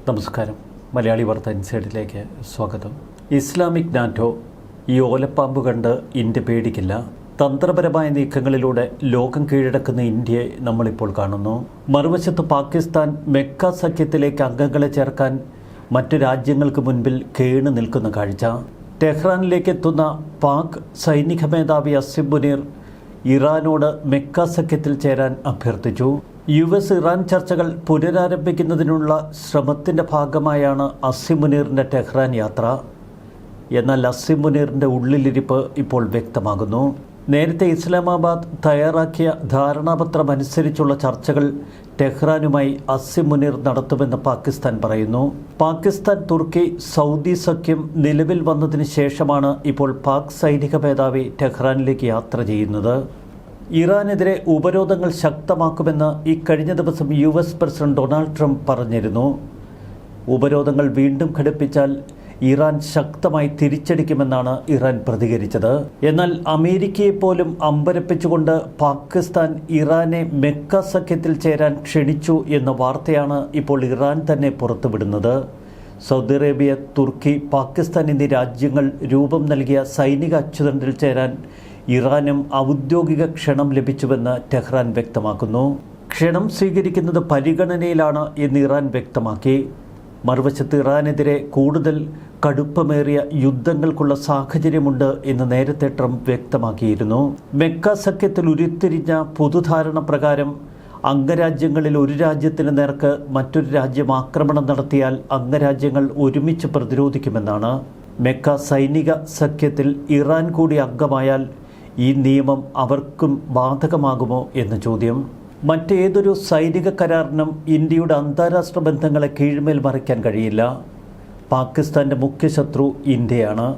നമസ്കാരം. മലയാളി വാർത്ത ഇൻസൈഡിലേക്ക് സ്വാഗതം. ഇസ്ലാമിക് നാറ്റോ ഈ ഓലപ്പാമ്പ് കണ്ട് ഇന്ത്യ പേടിക്കില്ല. തന്ത്രപരമായ നീക്കങ്ങളിലൂടെ ലോകം കീഴടക്കുന്ന ഇന്ത്യയെ നമ്മളിപ്പോൾ കാണുന്നു. മറുവശത്ത് പാകിസ്ഥാൻ മെക്ക സഖ്യത്തിലേക്ക് അംഗങ്ങളെ ചേർക്കാൻ മറ്റു രാജ്യങ്ങൾക്ക് മുൻപിൽ കേണു നിൽക്കുന്ന കാഴ്ച. ടെഹ്റാനിലേക്ക് എത്തുന്ന പാക് സൈനിക മേധാവി അസിം മുനീർ ഇറാനോട് മെക്ക സഖ്യത്തിൽ ചേരാൻ അഭ്യർത്ഥിച്ചു. US ഇറാൻ ചർച്ചകൾ പുനരാരംഭിക്കുന്നതിനുള്ള ശ്രമത്തിൻ്റെ ഭാഗമായാണ് അസിം മുനീറിൻ്റെ ടെഹ്റാൻ യാത്ര. എന്നാൽ അസിം മുനീറിൻ്റെ ഉള്ളിലിരിപ്പ് ഇപ്പോൾ വ്യക്തമാകുന്നു. നേരത്തെ ഇസ്ലാമാബാദ് തയ്യാറാക്കിയ ധാരണാപത്രം അനുസരിച്ചുള്ള ചർച്ചകൾ ടെഹ്റാനുമായി അസിം മുനീർ നടത്തുമെന്ന് പാകിസ്ഥാൻ പറയുന്നു. പാകിസ്ഥാൻ, തുർക്കി, സൗദി സഖ്യം നിലവിൽ വന്നതിന് ശേഷമാണ് ഇപ്പോൾ പാക് സൈനിക മേധാവി ടെഹ്റാനിലേക്ക് യാത്ര ചെയ്യുന്നത്. ഇറാനെതിരെ ഉപരോധങ്ങൾ ശക്തമാക്കുമെന്ന് ഇക്കഴിഞ്ഞ ദിവസം US പ്രസിഡന്റ് ഡൊണാൾഡ് ട്രംപ് പറഞ്ഞിരുന്നു. ഉപരോധങ്ങൾ വീണ്ടും ഘടിപ്പിച്ചാൽ ഇറാൻ ശക്തമായി തിരിച്ചടിക്കുമെന്നാണ് ഇറാൻ പ്രതികരിച്ചത്. എന്നാൽ അമേരിക്കയെപ്പോലും അമ്പരപ്പിച്ചുകൊണ്ട് പാകിസ്ഥാൻ ഇറാനെ മെക്ക സഖ്യത്തിൽ ചേരാൻ ക്ഷണിച്ചു എന്ന വാർത്തയാണ് ഇപ്പോൾ ഇറാൻ തന്നെ പുറത്തുവിടുന്നത്. സൗദി അറേബ്യ, തുർക്കി, പാകിസ്ഥാൻ എന്നീ രാജ്യങ്ങൾ രൂപം നൽകിയ സൈനിക അച്ചുതണ്ടിൽ ചേരാൻ ഇറാനും ഔദ്യോഗിക ക്ഷണം ലഭിച്ചുവെന്ന് ടെഹ്റാൻ വ്യക്തമാക്കുന്നു. ക്ഷണം സ്വീകരിക്കുന്നത് പരിഗണനയിലാണ് എന്ന് ഇറാൻ വ്യക്തമാക്കി. മറുവശത്ത് ഇറാനെതിരെ കൂടുതൽ കടുപ്പമേറിയ യുദ്ധങ്ങൾക്കുള്ള സാഹചര്യമുണ്ട് എന്ന് നേരത്തെ ട്രംപ് വ്യക്തമാക്കിയിരുന്നു. മെക്ക സഖ്യത്തിൽ ഉരുത്തിരിഞ്ഞ പൊതുധാരണ പ്രകാരം അംഗരാജ്യങ്ങളിൽ ഒരു രാജ്യത്തിന് നേർക്ക് മറ്റൊരു രാജ്യം ആക്രമണം നടത്തിയാൽ അംഗരാജ്യങ്ങൾ ഒരുമിച്ച് പ്രതിരോധിക്കുമെന്നാണ്. മെക്ക സൈനിക സഖ്യത്തിൽ ഇറാൻ കൂടി അംഗമായാൽ ഈ നിയമം അവർക്കും ബാധകമാകുമോ എന്ന ചോദ്യം. മറ്റേതൊരു സൈനിക കരാറിനും ഇന്ത്യയുടെ അന്താരാഷ്ട്ര ബന്ധങ്ങളെ കീഴ്മേൽ മറിക്കാൻ കഴിയില്ല. പാകിസ്ഥാൻ്റെ മുഖ്യ ശത്രു ഇന്ത്യയാണ്.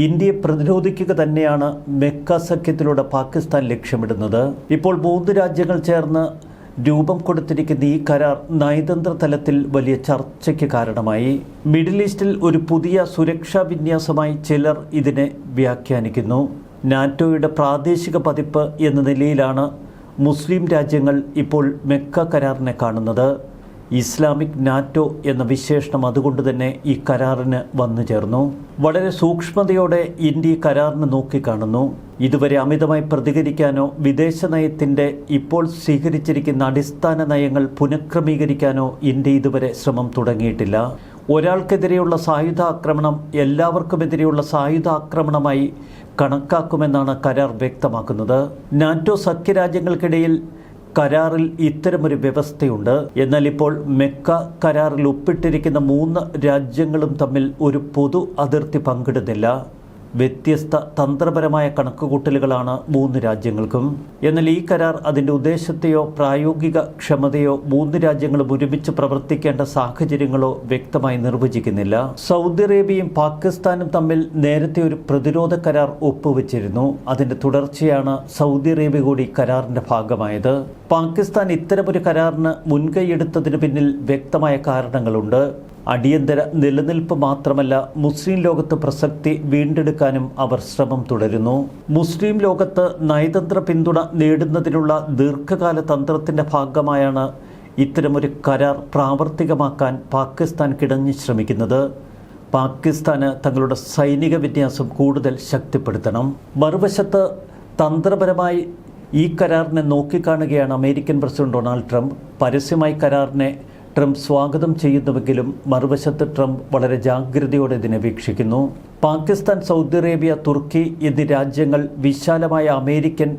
ഇന്ത്യയെ പ്രതിരോധിക്കുക തന്നെയാണ് മെക്ക സഖ്യത്തിലൂടെ പാകിസ്ഥാൻ ലക്ഷ്യമിടുന്നത്. ഇപ്പോൾ 3 രാജ്യങ്ങൾ ചേർന്ന് രൂപം കൊടുത്തിരിക്കുന്ന ഈ കരാർ നയതന്ത്ര തലത്തിൽ വലിയ ചർച്ചയ്ക്ക് കാരണമായി. മിഡിൽ ഈസ്റ്റിൽ ഒരു പുതിയ സുരക്ഷാ വിന്യാസമായി ചിലർ ഇതിനെ വ്യാഖ്യാനിക്കുന്നു. നാറ്റോയുടെ പ്രാദേശിക പതിപ്പ് എന്ന നിലയിലാണ് മുസ്ലിം രാജ്യങ്ങൾ ഇപ്പോൾ മെക്ക കരാറിനെ കാണുന്നത്. ഇസ്ലാമിക് നാറ്റോ എന്ന വിശേഷണം അതുകൊണ്ട് തന്നെ ഈ കരാറിന് വന്നു ചേർന്നു. വളരെ സൂക്ഷ്മതയോടെ ഇന്ത്യ കരാറിന് നോക്കിക്കാണുന്നു. ഇതുവരെ അമിതമായി പ്രതികരിക്കാനോ വിദേശ നയത്തിൻ്റെ ഇപ്പോൾ സ്വീകരിച്ചിരിക്കുന്ന അടിസ്ഥാന നയങ്ങൾ പുനഃക്രമീകരിക്കാനോ ഇന്ത്യ ഇതുവരെ ശ്രമം തുടങ്ങിയിട്ടില്ല. ഒരാൾക്കെതിരെയുള്ള സായുധാക്രമണം എല്ലാവർക്കുമെതിരെയുള്ള സായുധാക്രമണമായി കണക്കാക്കുമെന്നാണ് കരാർ വ്യക്തമാക്കുന്നത്. നാറ്റോ സഖ്യരാജ്യങ്ങൾക്കിടയിൽ കരാറിൽ ഇത്തരമൊരു വ്യവസ്ഥയുണ്ട്. എന്നാൽ ഇപ്പോൾ മെക്ക കരാറിൽ ഒപ്പിട്ടിരിക്കുന്ന 3 രാജ്യങ്ങളും തമ്മിൽ ഒരു പൊതു അതിർത്തി പങ്കിടുന്നില്ല. വ്യത്യസ്ത തന്ത്രപരമായ കണക്കുകൂട്ടലുകളാണ് 3 രാജ്യങ്ങൾക്കും. എന്നാൽ ഈ കരാർ അതിൻ്റെ ഉദ്ദേശത്തെയോ പ്രായോഗിക ക്ഷമതയോ 3 രാജ്യങ്ങളും ഒരുമിച്ച് പ്രവർത്തിക്കേണ്ട സാഹചര്യങ്ങളോ വ്യക്തമായി നിർവചിക്കുന്നില്ല. സൗദി അറേബ്യയും പാകിസ്ഥാനും തമ്മിൽ നേരത്തെ ഒരു പ്രതിരോധ കരാർ ഒപ്പുവെച്ചിരുന്നു. അതിൻ്റെ തുടർച്ചയാണ് സൗദി അറേബ്യ കൂടി കരാറിൻ്റെ ഭാഗമായത്. പാകിസ്ഥാൻ ഇത്തരമൊരു കരാറിന് മുൻകൈയെടുത്തതിന് പിന്നിൽ വ്യക്തമായ കാരണങ്ങളുണ്ട്. അടിയന്തര നിലനിൽപ്പ് മാത്രമല്ല, മുസ്ലിം ലോകത്ത് പ്രസക്തി വീണ്ടെടുക്കാനും അവർ ശ്രമം തുടരുന്നു. മുസ്ലിം ലോകത്ത് നയതന്ത്ര പിന്തുണ നേടുന്നതിനുള്ള ദീർഘകാല തന്ത്രത്തിൻ്റെ ഭാഗമായാണ് ഇത്തരമൊരു കരാർ പ്രാവർത്തികമാക്കാൻ പാകിസ്ഥാൻ കിടഞ്ഞു ശ്രമിക്കുന്നത്. പാകിസ്ഥാന് തങ്ങളുടെ സൈനിക വിന്യാസം കൂടുതൽ ശക്തിപ്പെടുത്തണം. മറുവശത്ത് തന്ത്രപരമായി ഈ കരാറിനെ നോക്കിക്കാണുകയാണ് അമേരിക്കൻ പ്രസിഡന്റ് ഡൊണാൾഡ് ട്രംപ്. പരസ്യമായി കരാറിനെ ട്രംപ് സ്വാഗതം ചെയ്യുന്നുവെങ്കിലും മറുവശത്ത് ട്രംപ് വളരെ ജാഗ്രതയോടെ ഇതിനെ വീക്ഷിക്കുന്നു. പാകിസ്ഥാൻ, സൗദി അറേബ്യ, തുർക്കി എന്നീ രാജ്യങ്ങൾ വിശാലമായ അമേരിക്കൻ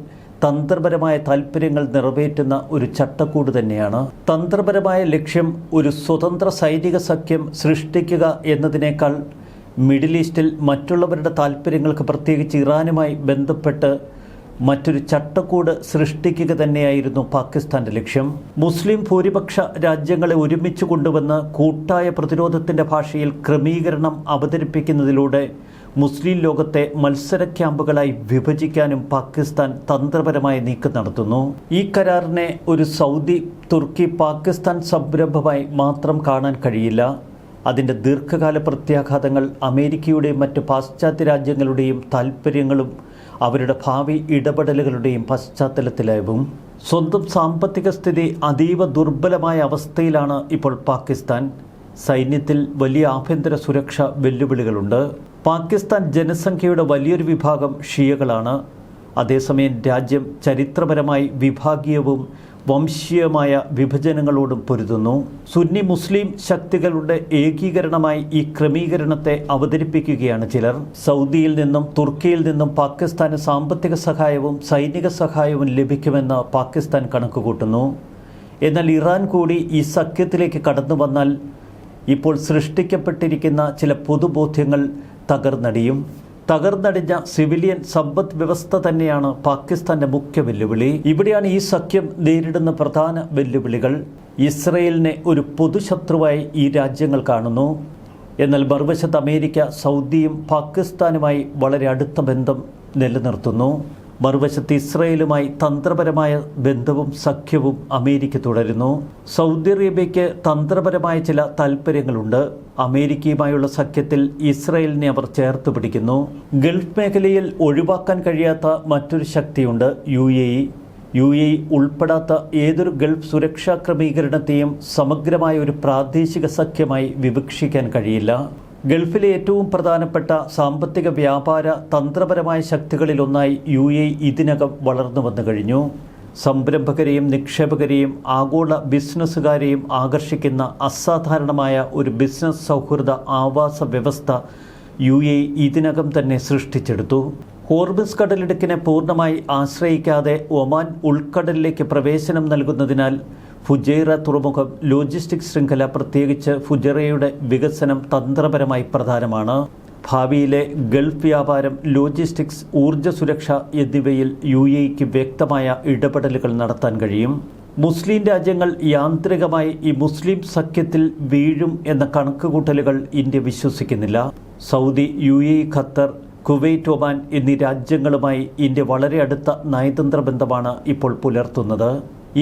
തന്ത്രപരമായ താൽപ്പര്യങ്ങൾ നിറവേറ്റുന്ന ഒരു ചട്ടക്കൂട് തന്നെയാണ്. തന്ത്രപരമായ ലക്ഷ്യം ഒരു സ്വതന്ത്ര സൈനിക സഖ്യം സൃഷ്ടിക്കുക എന്നതിനേക്കാൾ മിഡിൽ ഈസ്റ്റിൽ മറ്റുള്ളവരുടെ താൽപ്പര്യങ്ങൾക്ക്, പ്രത്യേകിച്ച് ഇറാനുമായി ബന്ധപ്പെട്ട് മറ്റൊരു ചട്ടക്കൂട് സൃഷ്ടിക്കുക തന്നെയായിരുന്നു പാകിസ്ഥാന്റെ ലക്ഷ്യം. മുസ്ലിം ഭൂരിപക്ഷ രാജ്യങ്ങളെ ഒരുമിച്ച് കൊണ്ടുവന്ന് കൂട്ടായ പ്രതിരോധത്തിൻ്റെ ഭാഷയിൽ ക്രമീകരണം അവതരിപ്പിക്കുന്നതിലൂടെ മുസ്ലിം ലോകത്തെ മത്സര ക്യാമ്പുകളായി വിഭജിക്കാനും പാകിസ്ഥാൻ തന്ത്രപരമായ നീക്കം നടത്തുന്നു. ഈ കരാറിനെ ഒരു സൗദി, തുർക്കി, പാകിസ്ഥാൻ സംരംഭമായി മാത്രം കാണാൻ കഴിയില്ല. അതിൻ്റെ ദീർഘകാല പ്രത്യാഘാതങ്ങൾ അമേരിക്കയുടെയും മറ്റ് പാശ്ചാത്യ രാജ്യങ്ങളുടെയും താൽപ്പര്യങ്ങളും അവരുടെ ഭാവി ഇടപെടലുകളുടെയും പശ്ചാത്തലത്തിലാവും. സ്വന്തം സാമ്പത്തിക സ്ഥിതി അതീവ ദുർബലമായ അവസ്ഥയിലാണ് ഇപ്പോൾ പാകിസ്ഥാൻ. സൈന്യത്തിൽ വലിയ ആഭ്യന്തര സുരക്ഷാ വെല്ലുവിളികളുണ്ട്. പാകിസ്ഥാൻ ജനസംഖ്യയുടെ വലിയൊരു വിഭാഗം ഷിയകളാണ്. അതേസമയം രാജ്യം ചരിത്രപരമായി വിഭാഗീയവും വംശീയമായ വിഭജനങ്ങളോടും പൊരുതുന്നു. സുന്നി മുസ്ലിം ശക്തികളുടെ ഏകീകരണമായി ഈ ക്രമീകരണത്തെ അവതരിപ്പിക്കുകയാണ് ചിലർ. സൗദിയിൽ നിന്നും തുർക്കിയിൽ നിന്നും പാകിസ്ഥാന് സാമ്പത്തിക സഹായവും സൈനിക സഹായവും ലഭിക്കുമെന്ന് പാകിസ്ഥാൻ കണക്കുകൂട്ടുന്നു. എന്നാൽ ഇറാൻ കൂടി ഈ സഖ്യത്തിലേക്ക് കടന്നു വന്നാൽ ഇപ്പോൾ സൃഷ്ടിക്കപ്പെട്ടിരിക്കുന്ന ചില പൊതുബോധ്യങ്ങൾ തകർന്നടിഞ്ഞ സിവിലിയൻ സമ്പദ് വ്യവസ്ഥ തന്നെയാണ് പാകിസ്ഥാന്റെ മുഖ്യ വെല്ലുവിളി. ഇവിടെയാണ് ഈ സഖ്യം നേരിടുന്ന പ്രധാന വെല്ലുവിളികൾ. ഇസ്രയേലിനെ ഒരു പൊതുശത്രുവായി ഈ രാജ്യങ്ങൾ കാണുന്നു. എന്നാൽ മറുവശത്ത് അമേരിക്ക സൗദിയും പാകിസ്ഥാനുമായി വളരെ അടുത്ത ബന്ധം നിലനിർത്തുന്നു. മറുവശത്ത് ഇസ്രയേലുമായി തന്ത്രപരമായ ബന്ധവും സഖ്യവും അമേരിക്ക തുടരുന്നു. സൗദി അറേബ്യയ്ക്ക് തന്ത്രപരമായ ചില താൽപ്പര്യങ്ങളുണ്ട്. അമേരിക്കയുമായുള്ള സഖ്യത്തിൽ ഇസ്രയേലിനെ അവർ ചേർത്ത് പിടിക്കുന്നു. ഗൾഫ് മേഖലയിൽ ഒഴിവാക്കാൻ കഴിയാത്ത മറ്റൊരു ശക്തിയുണ്ട്, യു എ ഉൾപ്പെടാത്ത ഏതൊരു ഗൾഫ് സുരക്ഷാ ക്രമീകരണത്തെയും സമഗ്രമായ ഒരു പ്രാദേശിക സഖ്യമായി വിവക്ഷിക്കാൻ കഴിയില്ല. ഗൾഫിലെ ഏറ്റവും പ്രധാനപ്പെട്ട സാമ്പത്തിക വ്യാപാര തന്ത്രപരമായ ശക്തികളിലൊന്നായി UAE ഇതിനകം വളർന്നു വന്നു കഴിഞ്ഞു. സംരംഭകരെയും നിക്ഷേപകരെയും ആഗോള ബിസിനസ്സുകാരെയും ആകർഷിക്കുന്ന അസാധാരണമായ ഒരു ബിസിനസ് സൗഹൃദ ആവാസ വ്യവസ്ഥ UAE ഇതിനകം തന്നെ സൃഷ്ടിച്ചെടുത്തു. ഹോർമുസ് കടലിടുക്കിനെ പൂർണ്ണമായി ആശ്രയിക്കാതെ ഒമാൻ ഉൾക്കടലിലേക്ക് പ്രവേശനം നൽകുന്നതിനാൽ ഫുജൈറ തുറമുഖം ലോജിസ്റ്റിക് ശൃംഖല, പ്രത്യേകിച്ച് ഫുജൈറയുടെ വികസനം തന്ത്രപരമായി പ്രധാനമാണ്. ഭാവിയിലെ ഗൾഫ് വ്യാപാരം, ലോജിസ്റ്റിക്സ്, ഊർജ്ജ സുരക്ഷ എന്നിവയിൽ UAEക്ക് വ്യക്തമായ ഇടപെടലുകൾ നടത്താൻ കഴിയും. മുസ്ലിം രാജ്യങ്ങൾ യാന്ത്രികമായി ഈ മുസ്ലിം സഖ്യത്തിൽ വീഴും എന്ന കണക്കുകൂട്ടലുകൾ ഇന്ത്യ വിശ്വസിക്കുന്നില്ല. Saudi, UAE, Qatar, Kuwait, Oman എന്നീ രാജ്യങ്ങളുമായി ഇന്ത്യ വളരെ അടുത്ത നയതന്ത്ര ബന്ധമാണ് ഇപ്പോൾ പുലർത്തുന്നത്.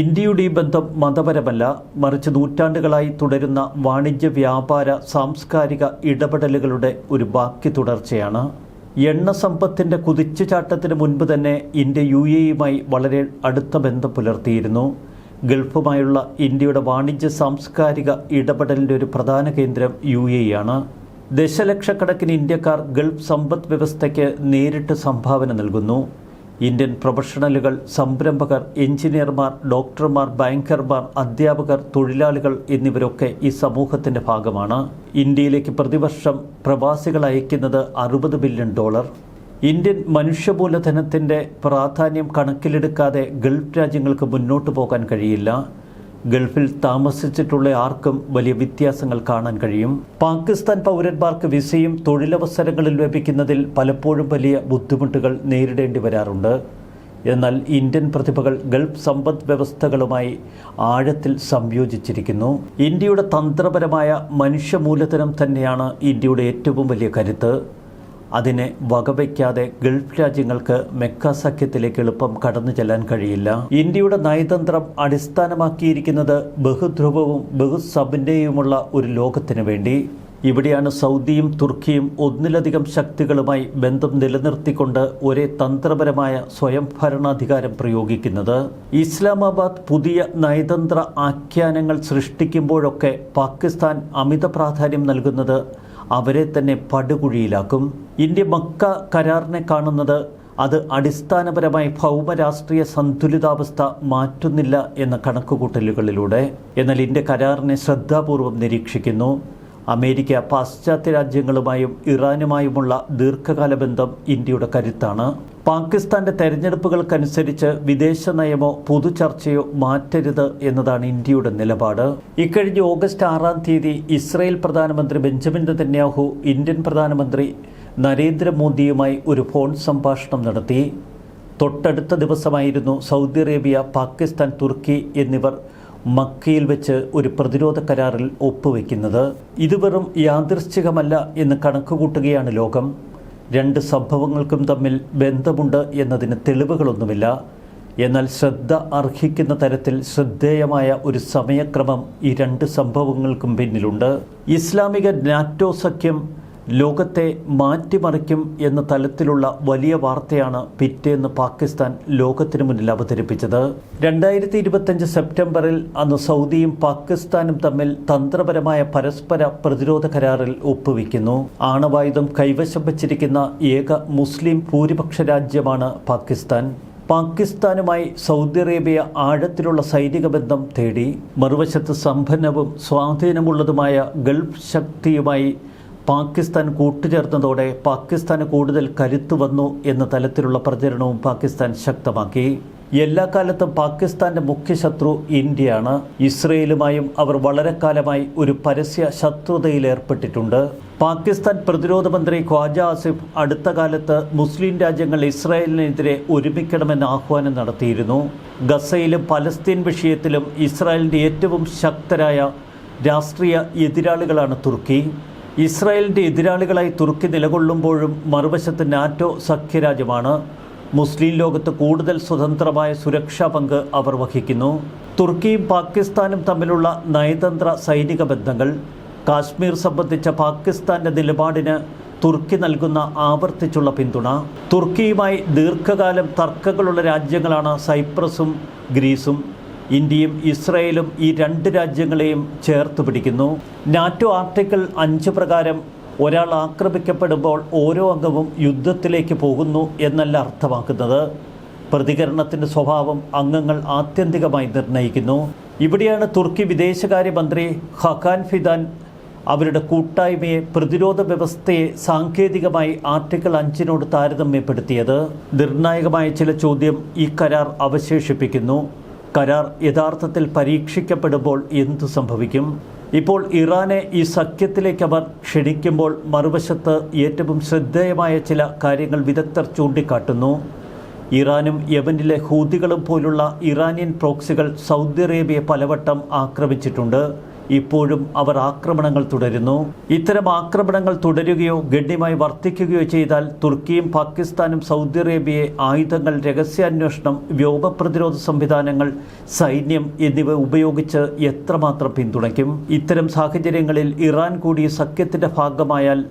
ഇന്ത്യയുടെ ഈ ബന്ധം മതപരമല്ല, മറിച്ച് നൂറ്റാണ്ടുകളായി തുടരുന്ന വാണിജ്യ, വ്യാപാര, സാംസ്കാരിക ഇടപെടലുകളുടെ ഒരു ബാക്കി തുടർച്ചയാണ്. എണ്ണ സമ്പത്തിൻ്റെ കുതിച്ചുചാട്ടത്തിന് മുൻപ് തന്നെ ഇന്ത്യ UAEയുമായി വളരെ അടുത്ത ബന്ധം പുലർത്തിയിരുന്നു. ഗൾഫുമായുള്ള ഇന്ത്യയുടെ വാണിജ്യ, സാംസ്കാരിക ഇടപെടലിൻ്റെ ഒരു പ്രധാന കേന്ദ്രം UAEയാണ്. ദശലക്ഷക്കണക്കിന് ഇന്ത്യക്കാർ ഗൾഫ് സമ്പദ് വ്യവസ്ഥയ്ക്ക് നേരിട്ട് സംഭാവന നൽകുന്നു. ഇന്ത്യൻ പ്രൊഫഷണലുകൾ, സംരംഭകർ, എഞ്ചിനീയർമാർ, ഡോക്ടർമാർ, ബാങ്കർമാർ, അധ്യാപകർ, തൊഴിലാളികൾ എന്നിവരൊക്കെ ഈ സമൂഹത്തിൻ്റെ ഭാഗമാണ്. ഇന്ത്യയിലേക്ക് പ്രതിവർഷം പ്രവാസികൾ അയക്കുന്നത് $60 ബില്യൺ. ഇന്ത്യൻ മനുഷ്യമൂലധനത്തിൻ്റെ പ്രാധാന്യം കണക്കിലെടുക്കാതെ ഗൾഫ് രാജ്യങ്ങൾക്ക് മുന്നോട്ട് പോകാൻ കഴിയില്ല. ഗൾഫിൽ താമസിച്ചിട്ടുള്ള ആർക്കും വലിയ വ്യത്യാസങ്ങൾ കാണാൻ കഴിയും. പാകിസ്ഥാൻ പൗരന്മാർക്ക് വിസയും തൊഴിലവസരങ്ങളും ലഭിക്കുന്നതിൽ പലപ്പോഴും വലിയ ബുദ്ധിമുട്ടുകൾ നേരിടേണ്ടി വരാറുണ്ട്. എന്നാൽ ഇന്ത്യൻ പ്രതിഭകൾ ഗൾഫ് സമ്പദ് വ്യവസ്ഥകളുമായി ആഴത്തിൽ സംയോജിച്ചിരിക്കുന്നു. ഇന്ത്യയുടെ തന്ത്രപരമായ മനുഷ്യമൂലധനം തന്നെയാണ് ഇന്ത്യയുടെ ഏറ്റവും വലിയ കരുത്ത്. അതിനെ വകവയ്ക്കാതെ ഗൾഫ് രാജ്യങ്ങൾക്ക് മെക്ക സഖ്യത്തിലേക്ക് എളുപ്പം കടന്നു ചെല്ലാൻ കഴിയില്ല. ഇന്ത്യയുടെ നയതന്ത്രം അടിസ്ഥാനമാക്കിയിരിക്കുന്നത് ബഹുധ്രുവവും ബഹുസമ്പന്നയുമുള്ള ഒരു ലോകത്തിനു വേണ്ടി. ഇവിടെയാണ് സൗദിയും തുർക്കിയും ഒന്നിലധികം ശക്തികളുമായി ബന്ധം നിലനിർത്തിക്കൊണ്ട് ഒരേ തന്ത്രപരമായ സ്വയം ഭരണാധികാരം പ്രയോഗിക്കുന്നത്. ഇസ്ലാമാബാദ് പുതിയ നയതന്ത്ര ആഖ്യാനങ്ങൾ സൃഷ്ടിക്കുമ്പോഴൊക്കെ പാകിസ്ഥാൻ അമിത പ്രാധാന്യം നൽകുന്നത് അവരെ തന്നെ പടുകുഴിയിലാക്കും. ഇന്ത്യ മക്ക കരാറിനെ കാണുന്നത് അത് അടിസ്ഥാനപരമായി ഭൗമരാഷ്ട്രീയ സന്തുലിതാവസ്ഥ മാറ്റുന്നില്ല എന്ന കണക്കുകൂട്ടലുകളിലൂടെ. എന്നാൽ ഇന്ത്യ കരാറിനെ ശ്രദ്ധാപൂർവം നിരീക്ഷിക്കുന്നു. അമേരിക്ക, പാശ്ചാത്യ രാജ്യങ്ങളുമായും ഇറാനുമായുമുള്ള ദീർഘകാല ബന്ധം ഇന്ത്യയുടെ കരുത്താണ്. പാകിസ്ഥാന്റെ തെരഞ്ഞെടുപ്പുകൾക്കനുസരിച്ച് വിദേശ നയമോ പൊതുചർച്ചയോ മാറ്റരുത് എന്നതാണ് ഇന്ത്യയുടെ നിലപാട്. ഇക്കഴിഞ്ഞ ഓഗസ്റ്റ് 6 ഇസ്രായേൽ പ്രധാനമന്ത്രി ബെഞ്ചമിൻ നെതന്യാഹു ഇന്ത്യൻ പ്രധാനമന്ത്രി നരേന്ദ്രമോദിയുമായി ഒരു ഫോൺ സംഭാഷണം നടത്തി. തൊട്ടടുത്ത ദിവസമായിരുന്നു സൗദി അറേബ്യ, പാകിസ്ഥാൻ, തുർക്കി എന്നിവർ മക്കയിൽ വെച്ച് ഒരു പ്രതിരോധ കരാറിൽ ഒപ്പുവെക്കുന്നത്. ഇത് വെറും യാദൃശ്ചികമല്ല എന്ന് കണക്കുകൂട്ടുകയാണ് ലോകം. രണ്ട് സംഭവങ്ങൾക്കും തമ്മിൽ ബന്ധമുണ്ട് എന്നതിന് തെളിവുകളൊന്നുമില്ല. എന്നാൽ ശ്രദ്ധ അർഹിക്കുന്ന തരത്തിൽ ശ്രദ്ധേയമായ ഒരു സമയക്രമം ഈ രണ്ട് സംഭവങ്ങൾക്കും പിന്നിലുണ്ട്. ഇസ്ലാമിക നാറ്റോ സഖ്യം ലോകത്തെ മാറ്റിമറിക്കും എന്ന തലത്തിലുള്ള വലിയ വാർത്തയാണ് പിറ്റേന്ന് പാകിസ്ഥാൻ ലോകത്തിനു മുന്നിൽ അവതരിപ്പിച്ചത്. 2025 സെപ്റ്റംബറിൽ അന്ന് സൗദിയും പാകിസ്ഥാനും തമ്മിൽ തന്ത്രപരമായ പരസ്പര പ്രതിരോധ കരാറിൽ ഒപ്പുവെക്കുന്നു. ആണവായുധം കൈവശം വച്ചിരിക്കുന്ന ഏക മുസ്ലിം ഭൂരിപക്ഷ രാജ്യമാണ് പാകിസ്ഥാൻ. പാകിസ്ഥാനുമായി സൗദി അറേബ്യ ആഴത്തിലുള്ള സൈനിക ബന്ധം തേടി. മറുവശത്ത് സമ്പന്നവും സ്വാധീനമുള്ളതുമായ ഗൾഫ് ശക്തിയുമായി പാകിസ്ഥാൻ കൂട്ടുചേർന്നതോടെ പാകിസ്ഥാന് കൂടുതൽ കരുത്തു വന്നു എന്ന തലത്തിലുള്ള പ്രചരണവും പാകിസ്ഥാൻ ശക്തമാക്കി. എല്ലാ കാലത്തും പാകിസ്ഥാന്റെ മുഖ്യ ശത്രു ഇന്ത്യയാണ്. ഇസ്രയേലുമായും അവർ വളരെ കാലമായി ഒരു പരസ്യ ശത്രുതയിലേർപ്പെട്ടിട്ടുണ്ട്. പാകിസ്ഥാൻ പ്രതിരോധ മന്ത്രി ഖ്വാജ ആസിഫ് അടുത്ത കാലത്ത് മുസ്ലിം രാജ്യങ്ങൾ ഇസ്രായേലിനെതിരെ ഒരുമിക്കണമെന്ന് ആഹ്വാനം നടത്തിയിരുന്നു. ഗസയിലും പലസ്തീൻ വിഷയത്തിലും ഇസ്രായേലിൻ്റെ ഏറ്റവും ശക്തരായ രാഷ്ട്രീയ എതിരാളികളാണ് തുർക്കി. ഇസ്രായേലിൻ്റെ എതിരാളികളായി തുർക്കി നിലകൊള്ളുമ്പോഴും മറുവശത്ത് നാറ്റോ സഖ്യരാജ്യമാണ്. മുസ്ലിം ലോകത്ത് കൂടുതൽ സ്വതന്ത്രമായ സുരക്ഷാ പങ്ക് അവർ വഹിക്കുന്നു. തുർക്കിയും പാകിസ്ഥാനും തമ്മിലുള്ള നയതന്ത്ര സൈനിക ബന്ധങ്ങൾ. കാശ്മീർ സംബന്ധിച്ച പാകിസ്ഥാന്റെ നിലപാടിന് തുർക്കി നൽകുന്ന ആവർത്തിച്ചുള്ള പിന്തുണ. തുർക്കിയുമായി ദീർഘകാലം തർക്കങ്ങളുള്ള രാജ്യങ്ങളാണ് സൈപ്രസും ഗ്രീസും. ഇന്ത്യയും ഇസ്രായേലും ഈ രണ്ട് രാജ്യങ്ങളെയും ചേർത്ത് പിടിക്കുന്നു. നാറ്റോ ആർട്ടിക്കിൾ 5 പ്രകാരം ഒരാൾ ആക്രമിക്കപ്പെടുമ്പോൾ ഓരോ അംഗവും യുദ്ധത്തിലേക്ക് പോകുന്നു എന്നല്ല അർത്ഥമാക്കുന്നത്. പ്രതികരണത്തിൻ്റെ സ്വഭാവം അംഗങ്ങൾ ആത്യന്തികമായി നിർണ്ണയിക്കുന്നു. ഇവിടെയാണ് തുർക്കി വിദേശകാര്യമന്ത്രി ഹക്കാൻ ഫിദാൻ അവരുടെ കൂട്ടായ്മയെ, പ്രതിരോധ വ്യവസ്ഥയെ സാങ്കേതികമായി ആർട്ടിക്കിൾ 5 താരതമ്യപ്പെടുത്തിയത്. നിർണായകമായ ചില ചോദ്യം ഈ കരാർ അവശേഷിപ്പിക്കുന്നു. കരാർ യഥാർത്ഥത്തിൽ പരീക്ഷിക്കപ്പെടുമ്പോൾ എന്തു സംഭവിക്കും? ഇപ്പോൾ ഇറാനെ ഈ സഖ്യത്തിലേക്ക് അവർ ക്ഷണിക്കുമ്പോൾ മറുവശത്ത് ഏറ്റവും ശ്രദ്ധേയമായ ചില കാര്യങ്ങൾ വിദഗ്ധർ ചൂണ്ടിക്കാട്ടുന്നു. ഇറാനും യമനിലെ ഹൂതികളും പോലുള്ള ഇറാനിയൻ പ്രോക്സികൾ സൗദി അറേബ്യയെ പലവട്ടം ആക്രമിച്ചിട്ടുണ്ട്. ഇപ്പോഴും അവർ ആക്രമണങ്ങൾ തുടരുന്നു. ഇത്തരം ആക്രമണങ്ങൾ തുടരുകയോ ഗണ്യമായി വർദ്ധിക്കുകയോ ചെയ്താൽ തുർക്കിയും പാകിസ്ഥാനും സൗദി അറേബ്യയെ ആയുധങ്ങൾ, രഹസ്യാന്വേഷണം, വ്യോമ പ്രതിരോധ സംവിധാനങ്ങൾ, സൈന്യം എന്നിവ ഉപയോഗിച്ച് എത്രമാത്രം പിന്തുണയ്ക്കും? ഇത്തരം സാഹചര്യങ്ങളിൽ ഇറാൻ കൂടി സഖ്യത്തിൻ്റെ ഭാഗമായാൽ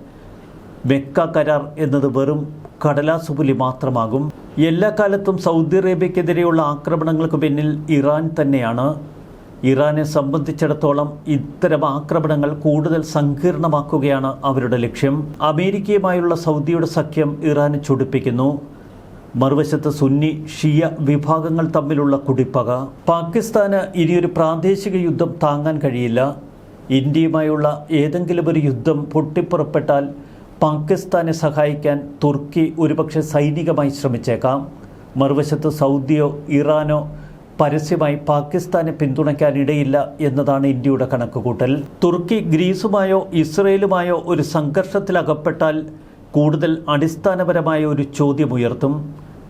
മെക്ക കരാർ എന്നത് വെറും കടലാസുപുലി മാത്രമാകും. എല്ലാ കാലത്തും സൗദി അറേബ്യക്കെതിരെയുള്ള ആക്രമണങ്ങൾക്ക് പിന്നിൽ ഇറാൻ തന്നെയാണ്. ഇറാനെ സംബന്ധിച്ചിടത്തോളം ഇത്തരം ആക്രമണങ്ങൾ കൂടുതൽ സങ്കീർണമാക്കുകയാണ് അവരുടെ ലക്ഷ്യം. അമേരിക്കയുമായുള്ള സൗദിയുടെ സഖ്യം ഇറാനെ ചൊടിപ്പിക്കുന്നു. മറുവശത്ത് സുന്നി ഷിയ വിഭാഗങ്ങൾ തമ്മിലുള്ള കുടിപ്പക. പാകിസ്ഥാന് ഇനിയൊരു പ്രാദേശിക യുദ്ധം താങ്ങാൻ കഴിയില്ല. ഇന്ത്യയുമായുള്ള ഏതെങ്കിലും ഒരു യുദ്ധം പൊട്ടിപ്പുറപ്പെട്ടാൽ പാകിസ്ഥാനെ സഹായിക്കാൻ തുർക്കി ഒരുപക്ഷെ സൈനികമായി ശ്രമിച്ചേക്കാം. മറുവശത്ത് സൗദിയോ ഇറാനോ പരസ്യമായി പാകിസ്ഥാനെ പിന്തുണയ്ക്കാനിടയില്ല എന്നതാണ് ഇന്ത്യയുടെ കണക്കുകൂട്ടൽ. തുർക്കി ഗ്രീസുമായോ ഇസ്രയേലുമായോ ഒരു സംഘർഷത്തിലകപ്പെട്ടാൽ കൂടുതൽ അടിസ്ഥാനപരമായ ഒരു ചോദ്യമുയർത്തും.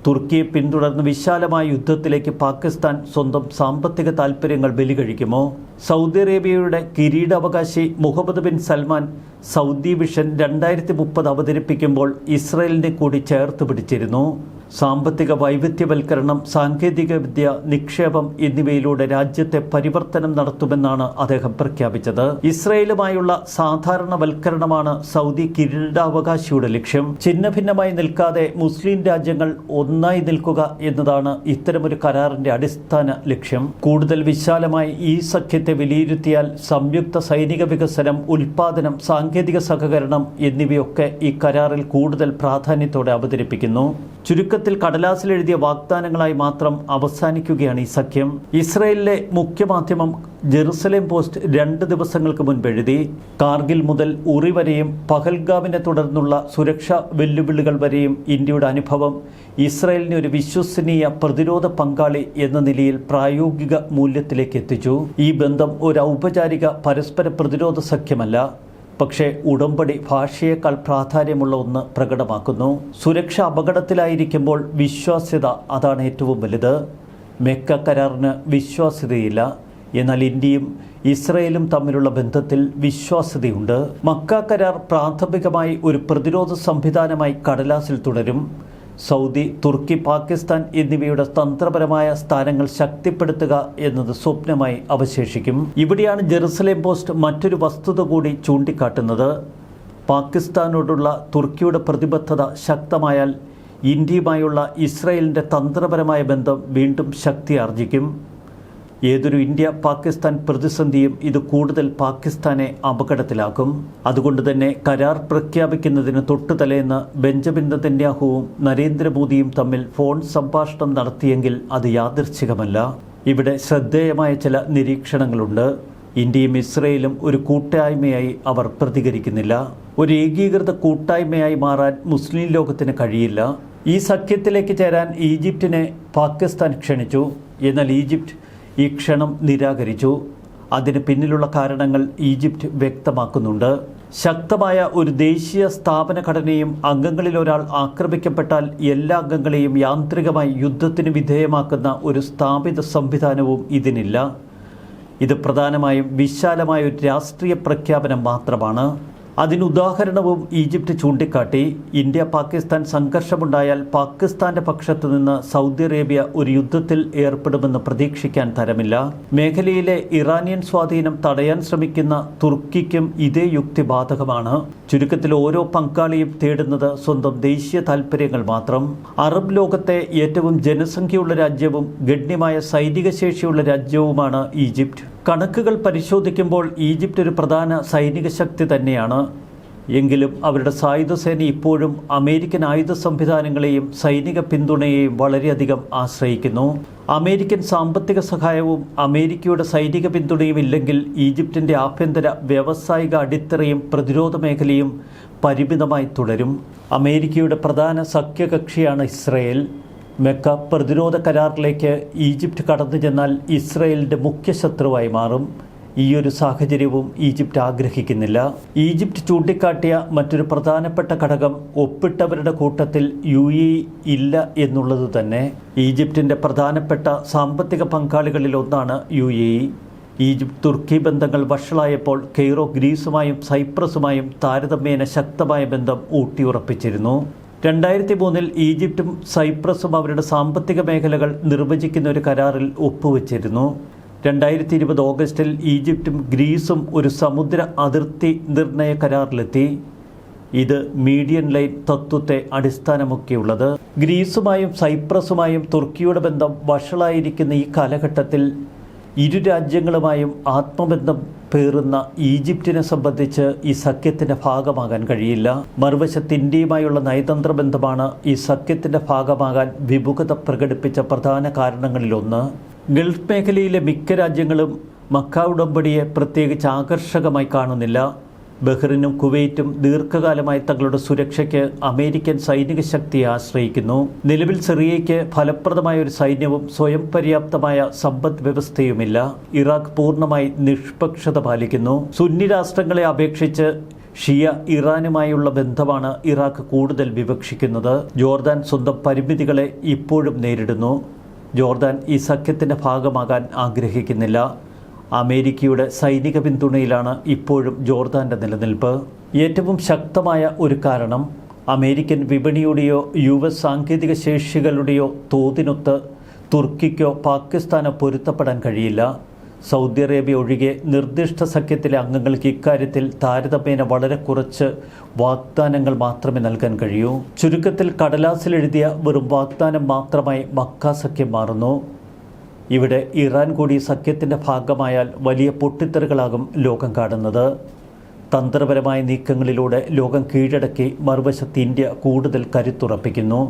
തുർക്കിയെ പിന്തുടർന്ന് വിശാലമായ യുദ്ധത്തിലേക്ക് പാകിസ്ഥാൻ സ്വന്തം സാമ്പത്തിക താൽപ്പര്യങ്ങൾ ബലികഴിക്കുമോ? സൗദി അറേബ്യയുടെ കിരീടാവകാശി Muhammad bin Salman Saudi vision 2030 അവതരിപ്പിക്കുമ്പോൾ ഇസ്രയേലിനെ കൂടി ചേർത്ത് പിടിച്ചിരുന്നു. സാമ്പത്തിക വൈവിധ്യവൽക്കരണം, സാങ്കേതികവിദ്യ, നിക്ഷേപം എന്നിവയിലൂടെ രാജ്യത്തെ പരിവർത്തനം നടത്തുമെന്നാണ് അദ്ദേഹം പ്രഖ്യാപിച്ചത്. ഇസ്രയേലുമായുള്ള സാധാരണവൽക്കരണമാണ് സൗദി കിരീടാവകാശിയുടെ ലക്ഷ്യം. ഛിന്നഭിന്നമായി നിൽക്കാതെ മുസ്ലിം രാജ്യങ്ങൾ ഒന്നായി നിൽക്കുക എന്നതാണ് ഇത്തരമൊരു കരാറിന്റെ അടിസ്ഥാന ലക്ഷ്യം. കൂടുതൽ വിശാലമായി ഈ സഖ്യത്തെ വിലയിരുത്തിയാൽ സംയുക്ത സൈനിക വികസനം, ഉൽപാദനം, സാങ്കേതിക സഹകരണം എന്നിവയൊക്കെ ഈ കരാറിൽ കൂടുതൽ പ്രാധാന്യത്തോടെ അവതരിപ്പിക്കുന്നു. ചുരുക്കത്തിൽ കടലാസിലെഴുതിയ വാഗ്ദാനങ്ങളായി മാത്രം അവസാനിക്കുകയാണ് ഈ സഖ്യം. ഇസ്രയേലിലെ മുഖ്യമാധ്യമം ജെറുസലേം പോസ്റ്റ് 2 ദിവസങ്ങൾക്ക് മുൻപ് എഴുതി, കാർഗിൽ മുതൽ ഉറി വരെയും പഹൽഗാമിനെ തുടർന്നുള്ള സുരക്ഷാ വെല്ലുവിളികൾ വരെയും ഇന്ത്യയുടെ അനുഭവം ഇസ്രയേലിനെ ഒരു വിശ്വസനീയ പ്രതിരോധ പങ്കാളി എന്ന നിലയിൽ പ്രായോഗിക മൂല്യത്തിലേക്ക് എത്തിച്ചു. ഈ ബന്ധം ഒരു ഔപചാരിക പരസ്പര പ്രതിരോധ സഖ്യമല്ല, പക്ഷേ ഉടമ്പടി ഭാഷയേക്കാൾ പ്രാധാന്യമുള്ള ഒന്ന് പ്രകടമാക്കുന്നു. സുരക്ഷ അപകടത്തിലായിരിക്കുമ്പോൾ വിശ്വാസ്യത, അതാണ് ഏറ്റവും വലുത്. മെക്ക കരാറിന് വിശ്വാസ്യതയില്ല, എന്നാൽ ഇന്ത്യയും ഇസ്രയേലും തമ്മിലുള്ള ബന്ധത്തിൽ വിശ്വാസ്യതയുണ്ട്. മക്ക കരാർ പ്രാഥമികമായി ഒരു പ്രതിരോധ സംവിധാനമായി കടലാസിൽ തുടരും. സൗദി, തുർക്കി, പാകിസ്ഥാൻ എന്നിവയുടെ തന്ത്രപരമായ സ്ഥാനങ്ങൾ ശക്തിപ്പെടുത്തുക എന്നത് സ്വപ്നമായി അവശേഷിക്കും. ഇവിടെയാണ് ജെറുസലേം പോസ്റ്റ് മറ്റൊരു വസ്തുത കൂടി ചൂണ്ടിക്കാട്ടുന്നത്. പാകിസ്ഥാനോടുള്ള തുർക്കിയുടെ പ്രതിബദ്ധത ശക്തമായാൽ ഇന്ത്യയുമായുള്ള ഇസ്രായേലിൻ്റെ തന്ത്രപരമായ ബന്ധം വീണ്ടും ശക്തിയാർജിക്കും. ഏതൊരു ഇന്ത്യ പാകിസ്ഥാൻ പ്രതിസന്ധിയും ഇത് കൂടുതൽ പാകിസ്ഥാനെ അപകടത്തിലാക്കും. അതുകൊണ്ട് തന്നെ കരാർ പ്രഖ്യാപിക്കുന്നതിന് തൊട്ടുതലേന്ന് ബെഞ്ചമിൻ നെതന്യാഹുവും നരേന്ദ്രമോദിയും തമ്മിൽ ഫോൺ സംഭാഷണം നടത്തിയെങ്കിൽ അത് യാദൃച്ഛികമല്ല. ഇവിടെ ശ്രദ്ധേയമായ ചില നിരീക്ഷണങ്ങളുണ്ട്. ഇന്ത്യയും ഇസ്രയേലും ഒരു കൂട്ടായ്മയായി അവർ പ്രതികരിക്കുന്നില്ല. ഒരു ഏകീകൃത കൂട്ടായ്മയായി മാറാൻ മുസ്ലിം ലോകത്തിന് കഴിയില്ല. ഈ സഖ്യത്തിലേക്ക് ചേരാൻ ഈജിപ്തിനെ പാകിസ്ഥാൻ ക്ഷണിച്ചു. എന്നാൽ ഈജിപ്ത് ഈ ക്ഷണം നിരാകരിച്ചു. അതിന് പിന്നിലുള്ള കാരണങ്ങൾ ഈജിപ്ത് വ്യക്തമാക്കുന്നുണ്ട്. ശക്തമായ ഒരു ദേശീയ സ്ഥാപന ഘടനയും അംഗങ്ങളിൽ ഒരാൾ ആക്രമിക്കപ്പെട്ടാൽ എല്ലാ അംഗങ്ങളെയും യാന്ത്രികമായി യുദ്ധത്തിന് വിധേയമാക്കുന്ന ഒരു സ്ഥാപിത സംവിധാനവും ഇതിനില്ല. ഇത് പ്രധാനമായും വിശാലമായ ഒരു രാഷ്ട്രീയ പ്രഖ്യാപനം മാത്രമാണ്. അതിനുദാഹരണവും ഈജിപ്ത് ചൂണ്ടിക്കാട്ടി. ഇന്ത്യ പാകിസ്ഥാൻ സംഘർഷമുണ്ടായാൽ പാകിസ്ഥാന്റെ പക്ഷത്തു നിന്ന് സൗദി അറേബ്യ ഒരു യുദ്ധത്തിൽ ഏർപ്പെടുമെന്ന് പ്രതീക്ഷിക്കാൻ തരമില്ല. മേഖലയിലെ ഇറാനിയൻ സ്വാധീനം തടയാൻ ശ്രമിക്കുന്ന തുർക്കിക്കും ഇതേ യുക്തി ബാധകമാണ്. ചുരുക്കത്തിൽ ഓരോ പങ്കാളിയും തേടുന്നത് സ്വന്തം ദേശീയ താൽപ്പര്യങ്ങൾ മാത്രം. അറബ് ലോകത്തെ ഏറ്റവും ജനസംഖ്യയുള്ള രാജ്യവും ഗണ്യമായ സൈനിക ശേഷിയുള്ള രാജ്യവുമാണ് ഈജിപ്ത്. കണക്കുകൾ പരിശോധിക്കുമ്പോൾ ഈജിപ്ത് ഒരു പ്രധാന സൈനിക ശക്തി തന്നെയാണ്. എങ്കിലും അവരുടെ സായുധസേന ഇപ്പോഴും അമേരിക്കൻ ആയുധ സംവിധാനങ്ങളെയും സൈനിക പിന്തുണയെയും വളരെയധികം ആശ്രയിക്കുന്നു. അമേരിക്കൻ സാമ്പത്തിക സഹായവും അമേരിക്കയുടെ സൈനിക പിന്തുണയും ഇല്ലെങ്കിൽ ഈജിപ്തിൻ്റെ ആഭ്യന്തര വ്യാവസായിക അടിത്തറയും പ്രതിരോധ മേഖലയും പരിമിതമായി തുടരും. അമേരിക്കയുടെ പ്രധാന സഖ്യകക്ഷിയാണ് ഇസ്രയേൽ. മെക്ക പ്രതിരോധ കരാറിലേക്ക് ഈജിപ്ത് കടന്നു ചെന്നാൽ ഇസ്രയേലിൻ്റെ മുഖ്യ ശത്രുവായി മാറും. ഈയൊരു സാഹചര്യവും ഈജിപ്ത് ആഗ്രഹിക്കുന്നില്ല. ഈജിപ്ത് ചൂണ്ടിക്കാട്ടിയ മറ്റൊരു പ്രധാനപ്പെട്ട ഘടകം ഒപ്പിട്ടവരുടെ കൂട്ടത്തിൽ UAE ഇല്ല എന്നുള്ളത് തന്നെ. ഈജിപ്തിൻ്റെ പ്രധാനപ്പെട്ട സാമ്പത്തിക പങ്കാളികളിൽ ഒന്നാണ് UAE. ഈജിപ്ത് തുർക്കി ബന്ധങ്ങൾ വഷളായപ്പോൾ കെയ്റോ ഗ്രീസുമായും സൈപ്രസുമായും താരതമ്യേന ശക്തമായ ബന്ധം ഊട്ടിയുറപ്പിച്ചിരുന്നു. 2003 ഈജിപ്തും സൈപ്രസും അവരുടെ സാമ്പത്തിക മേഖലകൾ നിർവചിക്കുന്ന ഒരു കരാറിൽ ഒപ്പുവെച്ചിരുന്നു. 2020 ഓഗസ്റ്റിൽ ഈജിപ്തും ഗ്രീസും ഒരു സമുദ്ര അതിർത്തി നിർണയ കരാറിലെത്തി. ഇത് മീഡിയൻ ലൈൻ തത്വത്തെ അടിസ്ഥാനമാക്കിയുള്ളത്. ഗ്രീസുമായും സൈപ്രസുമായും തുർക്കിയുടെ ബന്ധം വഷളായിരിക്കുന്ന ഈ കാലഘട്ടത്തിൽ ഇരു രാജ്യങ്ങളുമായും ആത്മബന്ധം പേറുന്ന ഈജിപ്തിനെ സംബന്ധിച്ച് ഈ സഖ്യത്തിൻ്റെ ഭാഗമാകാൻ കഴിയില്ല. മറുവശത്ത് ഇന്ത്യയുമായുള്ള നയതന്ത്ര ബന്ധമാണ് ഈ സഖ്യത്തിൻ്റെ ഭാഗമാകാൻ വിമുഖത പ്രകടിപ്പിച്ച പ്രധാന കാരണങ്ങളിലൊന്ന്. ഗൾഫ് മേഖലയിലെ മിക്ക രാജ്യങ്ങളും മക്ക ഉടമ്പടിയെ പ്രത്യേകിച്ച് ആകർഷകമായി കാണുന്നില്ല. ബഹ്റിനും കുവൈറ്റും ദീർഘകാലമായി തങ്ങളുടെ സുരക്ഷയ്ക്ക് അമേരിക്കൻ സൈനിക ശക്തിയെ ആശ്രയിക്കുന്നു. നിലവിൽ സിറിയയ്ക്ക് ഫലപ്രദമായ ഒരു സൈന്യവും സ്വയം പര്യാപ്തമായ സമ്പദ് വ്യവസ്ഥയുമില്ല. ഇറാഖ് പൂർണ്ണമായി നിഷ്പക്ഷത പാലിക്കുന്നു. സുന്നി രാഷ്ട്രങ്ങളെ അപേക്ഷിച്ച് ഷിയ ഇറാനുമായുള്ള ബന്ധമാണ് ഇറാഖ് കൂടുതൽ വിവക്ഷിക്കുന്നത്. ജോർദാൻ സ്വന്തം പരിമിതികളെ ഇപ്പോഴും നേരിടുന്നു. ജോർദാൻ ഈ സഖ്യത്തിൻ്റെ ഭാഗമാകാൻ ആഗ്രഹിക്കുന്നില്ല. അമേരിക്കയുടെ സൈനിക പിന്തുണയിലാണ് ഇപ്പോഴും ജോർദാൻ്റെ നിലനിൽപ്പ്. ഏറ്റവും ശക്തമായ ഒരു കാരണം അമേരിക്കൻ വിപണിയുടെയോ US സാങ്കേതിക ശേഷികളുടെയോ തോതിനൊത്ത് തുർക്കിക്കോ പാകിസ്ഥാനോ പൊരുത്തപ്പെടാൻ കഴിയില്ല. സൗദി അറേബ്യ ഒഴികെ നിർദ്ദിഷ്ട സഖ്യത്തിലെ അംഗങ്ങൾക്ക് ഇക്കാര്യത്തിൽ താരതമ്യേന വളരെ കുറച്ച് വാഗ്ദാനങ്ങൾ മാത്രമേ നൽകാൻ കഴിയൂ. ചുരുക്കത്തിൽ കടലാസിലെഴുതിയ വെറും വാഗ്ദാനം മാത്രമായി മക്ക സഖ്യം മാറുന്നു. ഇവിടെ ഇറാൻ കൂടി സഖ്യത്തിൻ്റെ ഭാഗമായാൽ വലിയ പൊട്ടിത്തെറികളാകും ലോകം കാണുന്നത്. തന്ത്രപരമായ നീക്കങ്ങളിലൂടെ ലോകം കീഴടക്കി മറുവശത്ത് ഇന്ത്യ കൂടുതൽ കരുത്തുറപ്പിക്കുന്നു.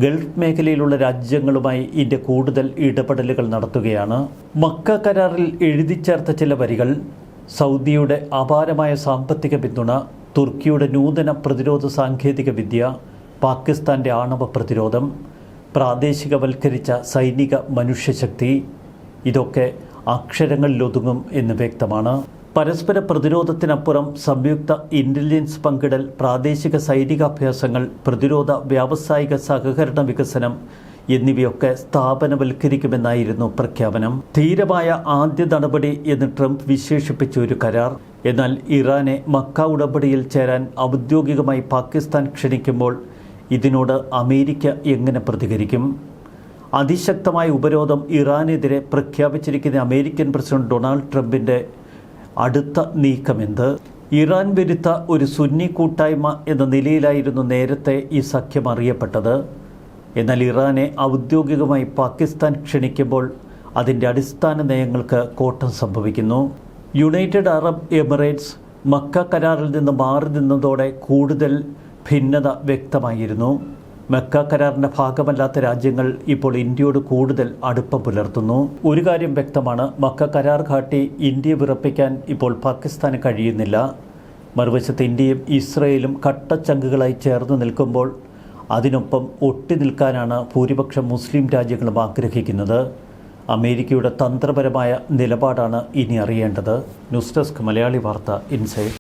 ഗൾഫ് മേഖലയിലുള്ള രാജ്യങ്ങളുമായി ഇന്ത്യ കൂടുതൽ ഇടപെടലുകൾ നടത്തുകയാണ്. മക്ക കരാറിൽ എഴുതി ചേർത്ത ചില വരികൾ സൗദിയുടെ അപാരമായ സാമ്പത്തിക പിന്തുണ, തുർക്കിയുടെ നൂതന പ്രതിരോധ സാങ്കേതിക വിദ്യ, പാകിസ്ഥാൻ്റെ ആണവ പ്രതിരോധം, പ്രാദേശികവൽക്കരിച്ച സൈനിക മനുഷ്യശക്തി, ഇതൊക്കെ അക്ഷരങ്ങളിലൊതുങ്ങും എന്ന് വ്യക്തമാണ്. പരസ്പര പ്രതിരോധത്തിനപ്പുറം സംയുക്ത ഇൻ്റലിജൻസ് പങ്കിടൽ, പ്രാദേശിക സൈനികാഭ്യാസങ്ങൾ, പ്രതിരോധ വ്യാവസായിക സഹകരണ വികസനം എന്നിവയൊക്കെ സ്ഥാപനവൽക്കരിക്കുമെന്നായിരുന്നു പ്രഖ്യാപനം. ധീരമായ ആദ്യ നടപടി എന്ന് ട്രംപ് വിശേഷിപ്പിച്ച ഒരു കരാർ. എന്നാൽ ഇറാനെ മക്ക ഉടമ്പടിയിൽ ചേരാൻ ഔദ്യോഗികമായി പാകിസ്ഥാൻ ക്ഷണിക്കുമ്പോൾ ഇതിനോട് അമേരിക്ക എങ്ങനെ പ്രതികരിക്കും? അതിശക്തമായ ഉപരോധം ഇറാനെതിരെ പ്രഖ്യാപിച്ചിരിക്കുന്ന അമേരിക്കൻ പ്രസിഡന്റ് ഡൊണാൾഡ് ട്രംപിൻ്റെ അടുത്ത നീക്കമെന്ത്? ഇറാൻ വിരുദ്ധ ഒരു സുന്നി കൂട്ടായ്മ എന്ന നിലയിലായിരുന്നു നേരത്തെ ഈ സഖ്യം അറിയപ്പെട്ടത്. എന്നാൽ ഇറാനെ ഔദ്യോഗികമായി പാകിസ്ഥാൻ ക്ഷണിക്കുമ്പോൾ അതിൻ്റെ അടിസ്ഥാന നയങ്ങൾക്ക് കോട്ടം സംഭവിക്കുന്നു. യുണൈറ്റഡ് അറബ് എമിറേറ്റ്സ് മക്ക കരാറിൽ നിന്ന് മാറി നിന്നതോടെ കൂടുതൽ ഭിന്നത വ്യക്തമായിരുന്നു. മക്ക കരാറിൻ്റെ ഭാഗമല്ലാത്ത രാജ്യങ്ങൾ ഇപ്പോൾ ഇന്ത്യയോട് കൂടുതൽ അടുപ്പം പുലർത്തുന്നു. ഒരു കാര്യം വ്യക്തമാണ്, മക്ക കരാർ കാട്ടി ഇന്ത്യയെ വിറപ്പിക്കാൻ ഇപ്പോൾ പാകിസ്ഥാന് കഴിയുന്നില്ല. മറുവശത്ത് ഇന്ത്യയും ഇസ്രയേലും കട്ടച്ചങ്കുകളായി ചേർന്ന് നിൽക്കുമ്പോൾ അതിനൊപ്പം ഒട്ടി നിൽക്കാനാണ് ഭൂരിപക്ഷം മുസ്ലിം രാജ്യങ്ങളും ആഗ്രഹിക്കുന്നത്. അമേരിക്കയുടെ തന്ത്രപരമായ നിലപാടാണ് ഇനി അറിയേണ്ടത്. ന്യൂസ് ഡെസ്ക് മലയാളി വാർത്ത ഇൻസൈഡ്.